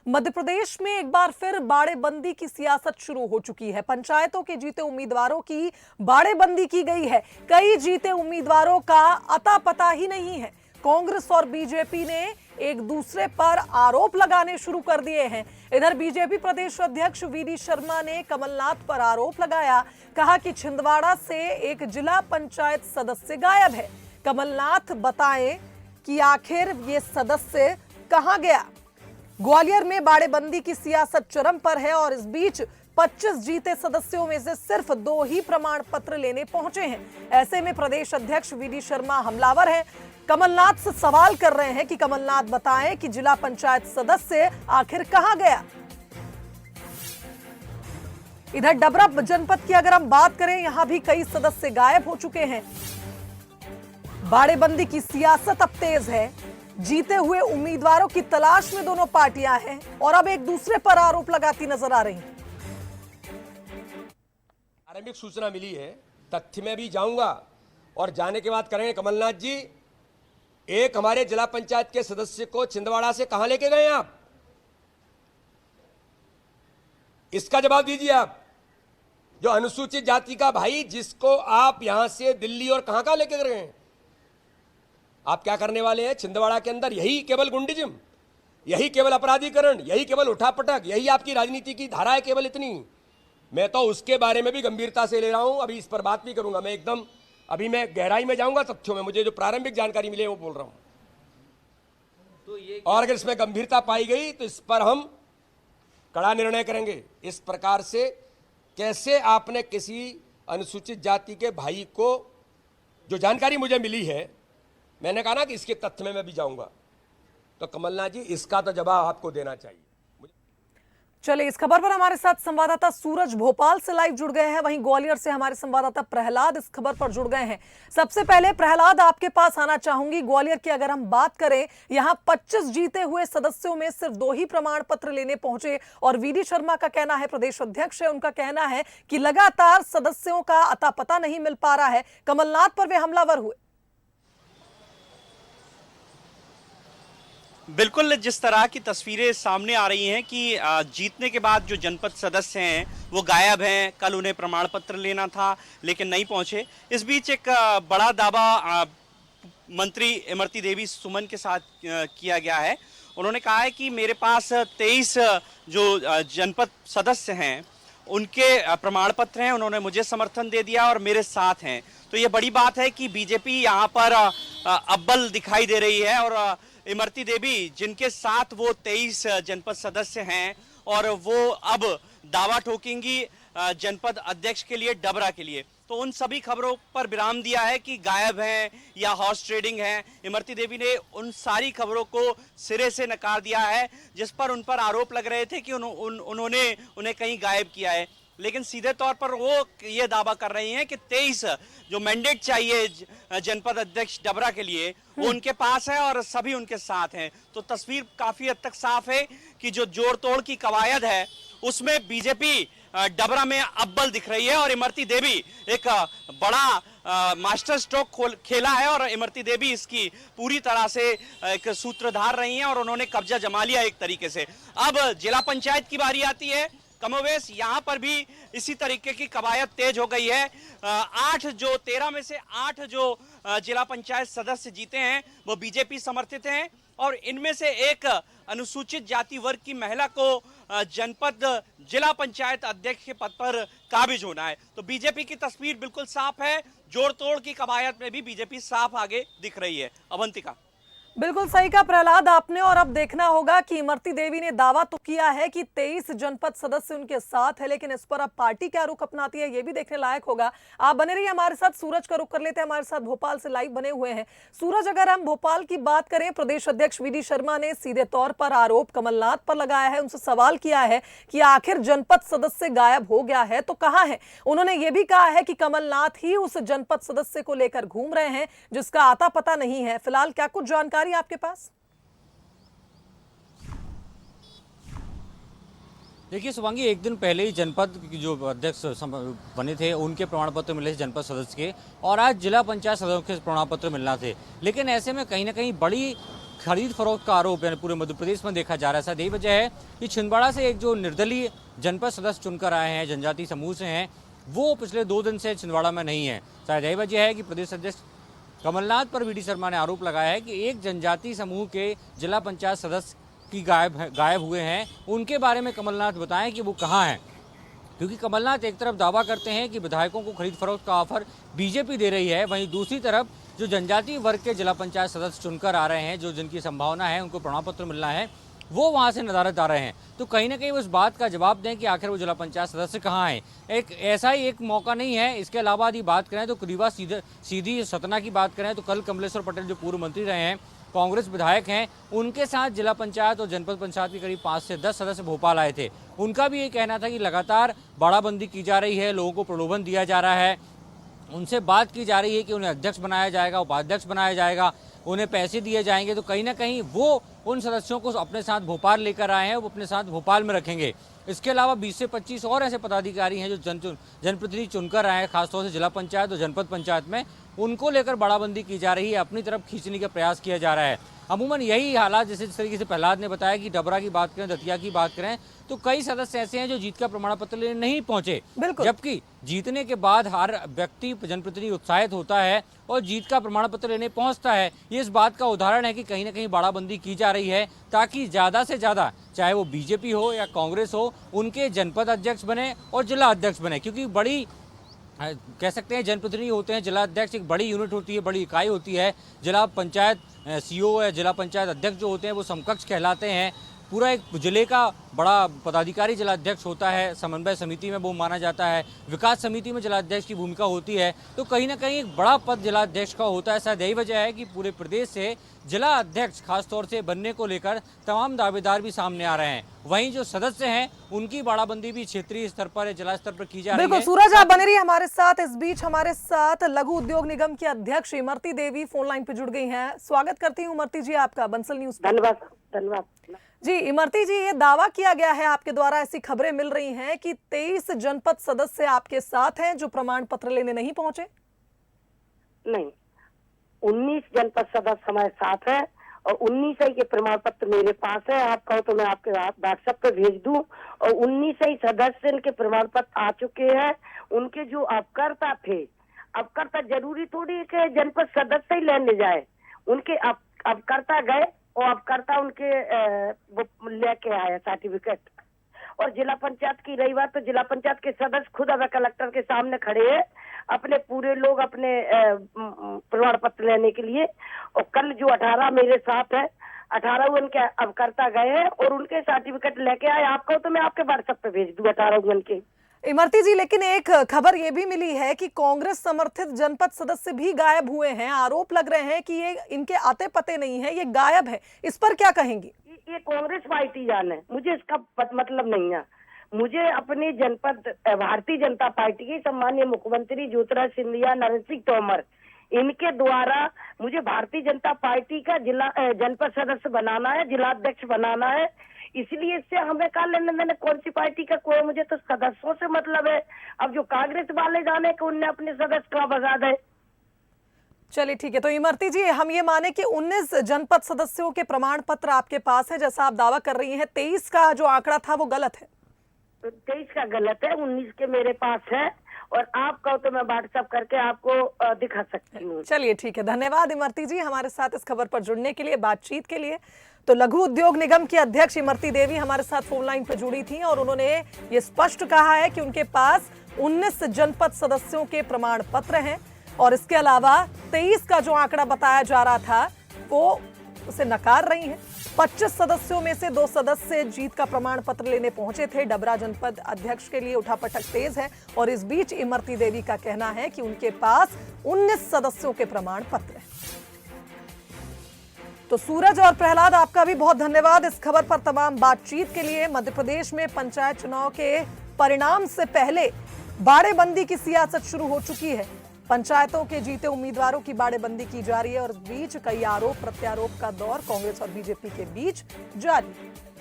मध्य प्रदेश में एक बार फिर बाड़ेबंदी की सियासत शुरू हो चुकी है। पंचायतों के जीते उम्मीदवारों की बाड़ेबंदी की गई है। कई जीते उम्मीदवारों का अता पता ही नहीं है। कांग्रेस और बीजेपी ने एक दूसरे पर आरोप लगाने शुरू कर दिए हैं। इधर बीजेपी प्रदेश अध्यक्ष वीडी शर्मा ने कमलनाथ पर आरोप लगाया। कहा कि छिंदवाड़ा से एक जिला पंचायत सदस्य गायब है। कमलनाथ बताएं कि आखिर ये सदस्य कहां गया। ग्वालियर में बाड़ेबंदी की सियासत चरम पर है और इस बीच 25 जीते सदस्यों में से सिर्फ 2 ही प्रमाण पत्र लेने पहुंचे हैं। ऐसे में प्रदेश अध्यक्ष वीडी शर्मा हमलावर हैं। कमलनाथ से सवाल कर रहे हैं कि कमलनाथ बताएं कि जिला पंचायत सदस्य आखिर कहां गया। इधर डबरा जनपद की अगर हम बात करें, यहां भी कई सदस्य गायब हो चुके हैं। बाड़ेबंदी की सियासत अब तेज है। जीते हुए उम्मीदवारों की तलाश में दोनों पार्टियां हैं और अब एक दूसरे पर आरोप लगाती नजर आ रही हैं। प्रारंभिक सूचना मिली है, तथ्य में भी जाऊंगा और जाने के बाद करेंगे। कमलनाथ जी, एक हमारे जिला पंचायत के सदस्य को छिंदवाड़ा से कहां लेके गए आप? इसका जवाब दीजिए आप। जो अनुसूचित जाति का भाई, जिसको आप यहां से दिल्ली और कहां लेके गए हैं, आप क्या करने वाले हैं छिंदवाड़ा के अंदर? यही केवल गुंडिज्म, यही केवल अपराधीकरण, यही केवल उठापटक, यही आपकी राजनीति की धारा है केवल इतनी। मैं तो उसके बारे में भी गंभीरता से ले रहा हूं, अभी इस पर बात भी करूंगा। मैं एकदम अभी मैं गहराई में जाऊंगा तथ्यों में। मुझे जो प्रारंभिक जानकारी मिली है वो बोल रहा हूं। तो और अगर इसमें गंभीरता पाई गई तो इस पर हम कड़ा निर्णय करेंगे। इस प्रकार से कैसे आपने किसी अनुसूचित जाति के भाई को, जो जानकारी मुझे मिली है, मैंने कहा ना कि इसके तथ्य में मैं भी जाऊंगा, तो कमलनाथ जी इसका तो जवाब आपको देना चाहिए। चलिए, इस खबर पर हमारे साथ संवाददाता सूरज भोपाल से लाइव जुड़ गए हैं। वहीं ग्वालियर से हमारे संवाददाता प्रहलाद इस खबर पर जुड़ गए हैं। सबसे पहले प्रहलाद, आपके पास आना चाहूंगी। ग्वालियर की अगर हम बात करें, यहां 25 जीते हुए सदस्यों में सिर्फ 2 ही प्रमाण पत्र लेने पहुंचे और वीडी शर्मा का कहना है, प्रदेश अध्यक्ष है, उनका कहना है कि लगातार सदस्यों का अता पता नहीं मिल पा रहा है। कमलनाथ पर वे हमलावर हुए। बिल्कुल, जिस तरह की तस्वीरें सामने आ रही हैं कि जीतने के बाद जो जनपद सदस्य हैं वो गायब हैं। कल उन्हें प्रमाण पत्र लेना था लेकिन नहीं पहुंचे। इस बीच एक बड़ा दावा मंत्री इमरती देवी सुमन के साथ किया गया है। उन्होंने कहा है कि मेरे पास 23 जो जनपद सदस्य हैं उनके प्रमाण पत्र हैं, उन्होंने मुझे समर्थन दे दिया और मेरे साथ हैं। तो ये बड़ी बात है कि बीजेपी यहाँ पर अव्वल दिखाई दे रही है और इमरती देवी, जिनके साथ वो 23 जनपद सदस्य हैं, और वो अब दावा ठोकेंगी जनपद अध्यक्ष के लिए, डबरा के लिए। तो उन सभी खबरों पर विराम दिया है कि गायब हैं या हॉर्स ट्रेडिंग है। इमरती देवी ने उन सारी खबरों को सिरे से नकार दिया है जिस पर उन पर आरोप लग रहे थे कि उन्होंने उन्हें कहीं गायब किया है। लेकिन सीधे तौर पर वो ये दावा कर रही हैं कि 23 जो मैंडेट चाहिए जनपद अध्यक्ष डबरा के लिए, वो उनके पास है और सभी उनके साथ हैं। तो तस्वीर काफी हद तक साफ है कि जो जोड़ तोड़ की कवायद है उसमें बीजेपी डबरा में अव्वल दिख रही है और इमरती देवी एक बड़ा मास्टर स्ट्रोक खेला है और इमरती देवी इसकी पूरी तरह से एक सूत्रधार रही हैं और उन्होंने कब्जा जमा लिया एक तरीके से। अब जिला पंचायत की बारी आती है। कमोवेश यहाँ पर भी इसी तरीके की कवायद तेज हो गई है। 13 में से 8 जो जिला पंचायत सदस्य जीते हैं वो बीजेपी समर्थित हैं और इनमें से एक अनुसूचित जाति वर्ग की महिला को जनपद जिला पंचायत अध्यक्ष के पद पर काबिज होना है। तो बीजेपी की तस्वीर बिल्कुल साफ है। जोड़ तोड़ की कवायद में भी बीजेपी साफ आगे दिख रही है। अवंतिका, बिल्कुल सही कहा प्रहलाद आपने। और अब देखना होगा कि इमरती देवी ने दावा तो किया है कि 23 जनपद सदस्य उनके साथ है, लेकिन इस पर अब पार्टी क्या रुख अपनाती है ये भी देखने लायक होगा। आप बने रहिए हमारे साथ। सूरज का रुख कर लेते हैं, हमारे साथ भोपाल से लाइव बने हुए हैं। सूरज, अगर हम भोपाल की बात करें, प्रदेश अध्यक्ष वीडी शर्मा ने सीधे तौर पर आरोप कमलनाथ पर लगाया है। उनसे सवाल किया है कि आखिर जनपद सदस्य गायब हो गया है तो कहां है। उन्होंने ये भी कहा है कि कमलनाथ ही उस जनपद सदस्य को लेकर घूम रहे हैं जिसका आता पता नहीं है। फिलहाल क्या कुछ जानकारी आपके पास? देखिए शुभांगी, एक दिन पहले ही जनपद जो अध्यक्ष बने थे उनके प्रमाण पत्र मिले थे जनपद सदस्य के, और आज जिला पंचायत सदस्य के प्रमाण पत्र मिलना थे। लेकिन ऐसे में कहीं ना कहीं बड़ी खरीद फरोख्त का आरोप है पूरे मध्य प्रदेश में देखा जा रहा है। शायद यही वजह है कि छिंदवाड़ा से एक जो निर्दलीय जनपद सदस्य चुनकर आए हैं, जनजाति समूह से हैं, वो पिछले 2 दिन से छिंदवाड़ा में नहीं है। शायद यही वजह है कि प्रदेश अध्यक्ष कमलनाथ पर वीडी शर्मा ने आरोप लगाया है कि एक जनजाति समूह के जिला पंचायत सदस्य की गायब हुए हैं। उनके बारे में कमलनाथ बताएं कि वो कहाँ हैं, क्योंकि कमलनाथ एक तरफ दावा करते हैं कि विधायकों को खरीद फरोख्त का ऑफर बीजेपी दे रही है, वहीं दूसरी तरफ जो जनजातीय वर्ग के जिला पंचायत सदस्य चुनकर आ रहे हैं, जो जिनकी संभावना है उनको प्रमाण पत्र मिलना है, वो वहाँ से नदारद आ रहे हैं। तो कहीं ना कहीं उस बात का जवाब दें कि आखिर वो जिला पंचायत सदस्य कहाँ हैं। एक ऐसा ही एक मौका नहीं है। इसके अलावा यदि बात करें तो रीवा सीधी सतना की बात करें तो कल कमलेश्वर पटेल जो पूर्व मंत्री रहे हैं, कांग्रेस विधायक हैं, उनके साथ जिला पंचायत और जनपद पंचायत के करीब 5 से 10 सदस्य भोपाल आए थे। उनका भी ये कहना था कि लगातार बाड़ाबंदी की जा रही है, लोगों को प्रलोभन दिया जा रहा है, उनसे बात की जा रही है कि उन्हें अध्यक्ष बनाया जाएगा, उपाध्यक्ष बनाया जाएगा, उन्हें पैसे दिए जाएंगे। तो कहीं ना कहीं वो उन सदस्यों को अपने साथ भोपाल लेकर आए हैं, वो अपने साथ भोपाल में रखेंगे। इसके अलावा 20 से 25 और ऐसे पदाधिकारी हैं जो जनप्रतिनिधि चुनकर आए हैं, खासतौर से जिला पंचायत और जनपद पंचायत में, उनको लेकर बाड़ाबंदी की जा रही है, अपनी तरफ खींचने का प्रयास किया जा रहा है। अमूमन यही हालात, जैसे जिस तरीके से प्रहलाद ने बताया कि डबरा की बात करें, दतिया की बात करें, तो कई सदस्य ऐसे हैं जो जीत का प्रमाण पत्र लेने नहीं पहुंचे, जबकि जीतने के बाद हर व्यक्ति जनप्रतिनिधि उत्साहित होता है और जीत का प्रमाण पत्र लेने पहुंचता है। ये इस बात का उदाहरण है कि कहीं ना कहीं बाड़ाबंदी की जा रही है ताकि ज़्यादा से ज़्यादा, चाहे वो बीजेपी हो या कांग्रेस हो, उनके जनपद अध्यक्ष बने और जिला अध्यक्ष बने। क्योंकि बड़ी कह सकते हैं जनप्रतिनिधि होते हैं, जिला अध्यक्ष एक बड़ी यूनिट होती है, बड़ी इकाई होती है। जिला पंचायत सीओ या जिला पंचायत अध्यक्ष जो होते हैं वो समकक्ष कहलाते हैं। पूरा एक जिले का बड़ा पदाधिकारी जिला अध्यक्ष होता है, समन्वय समिति में वो माना जाता है, विकास समिति में जिला अध्यक्ष की भूमिका होती है। तो कहीं ना कहीं एक बड़ा पद जिला अध्यक्ष का होता है। शायद यही वजह है कि पूरे प्रदेश से जिला अध्यक्ष खासतौर से बनने को लेकर तमाम दावेदार भी सामने आ रहे हैं। वहीं जो सदस्य हैं उनकी बाड़ाबंदी भी क्षेत्रीय स्तर पर, जिला स्तर पर की जा रही है। बिल्कुल सूरज, आप बने रहिए हमारे साथ। इस बीच हमारे साथ लघु उद्योग निगम की अध्यक्ष इमरती देवी फोन लाइन पे जुड़ गई हैं। स्वागत करती हूँ इमरती जी आपका बंसल न्यूज। धन्यवाद जी इमरती जी, ये दावा किया गया है आपके द्वारा, ऐसी खबरें मिल रही हैं कि 23 जनपद सदस्य आपके साथ हैं जो प्रमाण पत्र लेने नहीं पहुंचे। नहीं, 19 जनपद सदस्य हमारे साथ है और 19 ही के प्रमाण पत्र मेरे पास है। आप कहो तो मैं आपके व्हाट्सएप पे भेज दूं। और 19 ही सदस्य के प्रमाण पत्र आ चुके हैं। उनके जो अपकर्ता थे, अपकर्ता जरूरी थोड़ी है कि जनपद सदस्य ही लेने जाए, उनके अपकर्ता गए और अपकर्ता उनके वो लेके आए सर्टिफिकेट। और जिला पंचायत की रही बात, तो जिला पंचायत के सदस्य खुद अब कलेक्टर के सामने खड़े हैं, अपने पूरे लोग अपने प्रमाण पत्र लेने के लिए। और कल जो 18 मेरे साथ है, 18 उनके अपकर्ता गए हैं और उनके सर्टिफिकेट लेके आए। आपको तो मैं आपके व्हाट्सएप पे भेज दूं 18 उनके। इमरती जी, लेकिन एक खबर ये भी मिली है कि कांग्रेस समर्थित जनपद सदस्य भी गायब हुए हैं। आरोप लग रहे हैं कि ये इनके आते पते नहीं है, ये गायब है। इस पर क्या कहेंगी? ये कांग्रेस पार्टी जान है, मुझे इसका मतलब नहीं है। मुझे अपने जनपद भारतीय जनता पार्टी के सम्मानीय मुख्यमंत्री ज्योतिरादित्य सिंधिया, नरेंद्र सिंह तोमर, इनके द्वारा मुझे भारतीय जनता पार्टी का जनपद सदस्य बनाना है, जिला अध्यक्ष बनाना है। इसलिए इससे हमें कहा लेने देने कौन सी पार्टी का कोई, मुझे तो सदस्यों से मतलब है। अब जो कांग्रेस वाले जाने कि उनने अपने सदस्य कहाँ बजा दे। चलिए ठीक है, तो इमरती जी, हम ये माने कि 19 जनपद सदस्यों के प्रमाण पत्र आपके पास है जैसा आप दावा कर रही हैं। 23 का जो आंकड़ा था वो गलत है। 23 का गलत है, 19 के मेरे पास है। और आप कहो तो मैं व्हाट्सएप करके आपको दिखा सकती हूँ। चलिए ठीक है, धन्यवाद इमरती जी हमारे साथ इस खबर पर जुड़ने के लिए, बातचीत के लिए। तो लघु उद्योग निगम की अध्यक्ष इमरती देवी हमारे साथ फोन लाइन पर जुड़ी थी और उन्होंने ये स्पष्ट कहा है कि उनके पास 19 जनपद सदस्यों के प्रमाण पत्र हैं और इसके अलावा 23 का जो आंकड़ा बताया जा रहा था वो उसे नकार रही हैं। 25 सदस्यों में से 2 सदस्य जीत का प्रमाण पत्र लेने पहुंचे थे। डबरा जनपद अध्यक्ष के लिए उठापटक तेज है और इस बीच इमरती देवी का कहना है कि उनके पास 19 सदस्यों के प्रमाण पत्र हैं। तो सूरज और प्रहलाद, आपका भी बहुत धन्यवाद इस खबर पर तमाम बातचीत के लिए। मध्य प्रदेश में पंचायत चुनाव के परिणाम से पहले बाड़ेबंदी की सियासत शुरू हो चुकी है। पंचायतों के जीते उम्मीदवारों की बाड़ेबंदी की जा रही है और बीच कई आरोप प्रत्यारोप का दौर कांग्रेस और बीजेपी के बीच जारी है।